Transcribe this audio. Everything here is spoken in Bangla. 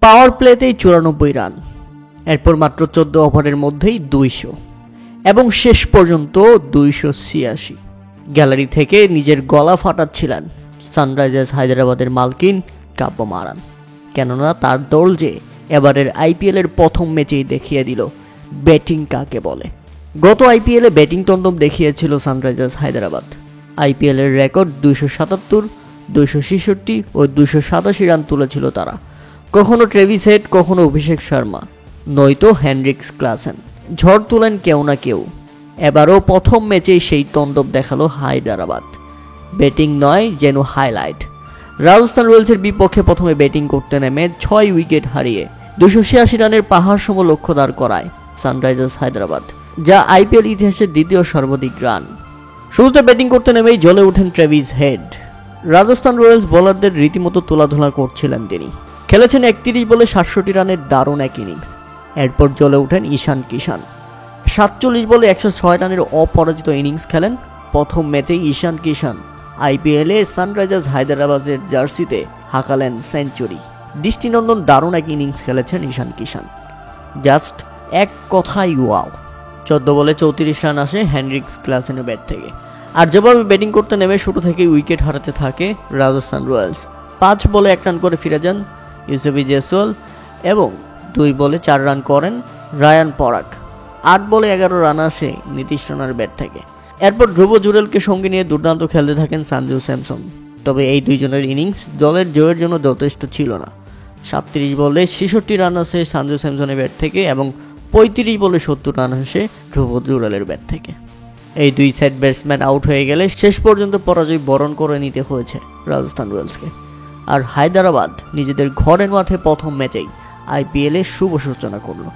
পাওয়ার প্লেতেই 94 রান, এরপর মাত্র 14 ওভারের মধ্যেই 200 এবং শেষ পর্যন্ত 286। গ্যালারি থেকে নিজের গলা ফাটাচ্ছিলেন সানরাইজার্স হায়দ্রাবাদের মালকিন কাব্য মারান, কেননা তার দল যে এবারের আইপিএলের প্রথম ম্যাচেই দেখিয়ে দিল ব্যাটিং কাকে বলে। গত আইপিএলে ব্যাটিং তন্দম দেখিয়েছিল সানরাইজার্স হায়দ্রাবাদ। আইপিএলের রেকর্ড 277, 266 ও 287 রান তুলেছিল তারা। কখনো ট্রেভিস হেড, কখনো অভিষেক শর্মা, নয়তো হেনরিক্স ক্লাসেন। ঝড় তুলেন কেউ না কেউ। এবারও প্রথম ম্যাচেই সেই তন্দব দেখালো হায়দ্রাবাদ। ব্যাটিং নয়, যেন হাইলাইট। রাজস্থান রয়্যালসের বিপক্ষে প্রথমে ব্যাটিং করতে নেমে 6 উইকেট হারিয়ে 286 রানের পাহাড় সম লক্ষ্য দাঁড় করায় সানরাইজার্স হায়দ্রাবাদ, যা আইপিএল ইতিহাসের দ্বিতীয় সর্বাধিক রান। শুরুতে ব্যাটিং করতে নেমেই জ্বলে ওঠেন ট্রেভিস হেড। রাজস্থান রয়্যালস বোলারদের রীতিমতো তোলাধুলা করছিলেন তিনি। খেলেছেন 31 বলে 67 রানের দারুণ এক ইনিংস। এরপর জ্বলে ওঠেন ঈশান কিষান। 47 বলে 106 রানের অপরাজিত ইনিংস খেলেন। প্রথম ম্যাচেই ঈশান কিষান আইপিএলে সানরাইজার্স হায়দ্রাবাদের জার্সিতে হাঁকালেন সেঞ্চুরি। দৃষ্টিনন্দন দারুণ এক ইনিংস খেলেছেন ঈশান কিষান। জাস্ট এক কথাই ওয়াও। 14 বলে 34 রান আসে হেনরিক্স ক্লাসেনের ব্যাট থেকে। আর যেভাবে ব্যাটিং করতে নেমে শুরু থেকেই উইকেট হারাতে থাকে রাজস্থান রয়্যালস। 5 বলে 1 রান করে ফিরে যান ইউসুফি জয়সওয়াল এবং 2 বলে 4 রান করেন রায়ান পরাগ। 8 বলে 11 রান আসে নীতিশ রানার ব্যাট থেকে। এরপর ধ্রুব জুরেলকে সঙ্গে নিয়ে দুর্দান্ত খেলতে থাকেন সঞ্জু স্যামসন। তবে এই দুইজনের ইনিংস দলের জয়ের জন্য যথেষ্ট ছিল না। 37 বলে 66 রান আসে সঞ্জু স্যামসনের ব্যাট থেকে এবং 35 বলে 70 রান আসে ধ্রুব জুরেলের ব্যাট থেকে। এই দুই সেট ব্যাটসম্যান আউট হয়ে গেলে শেষ পর্যন্ত পরাজয় বরণ করে নিতে হয়েছে রাজস্থান রয়্যালসকে। আর হায়দ্রাবাদ নিজেদের ঘরের মাঠে প্রথম ম্যাচেই আইপিএলের শুভ সূচনা করল।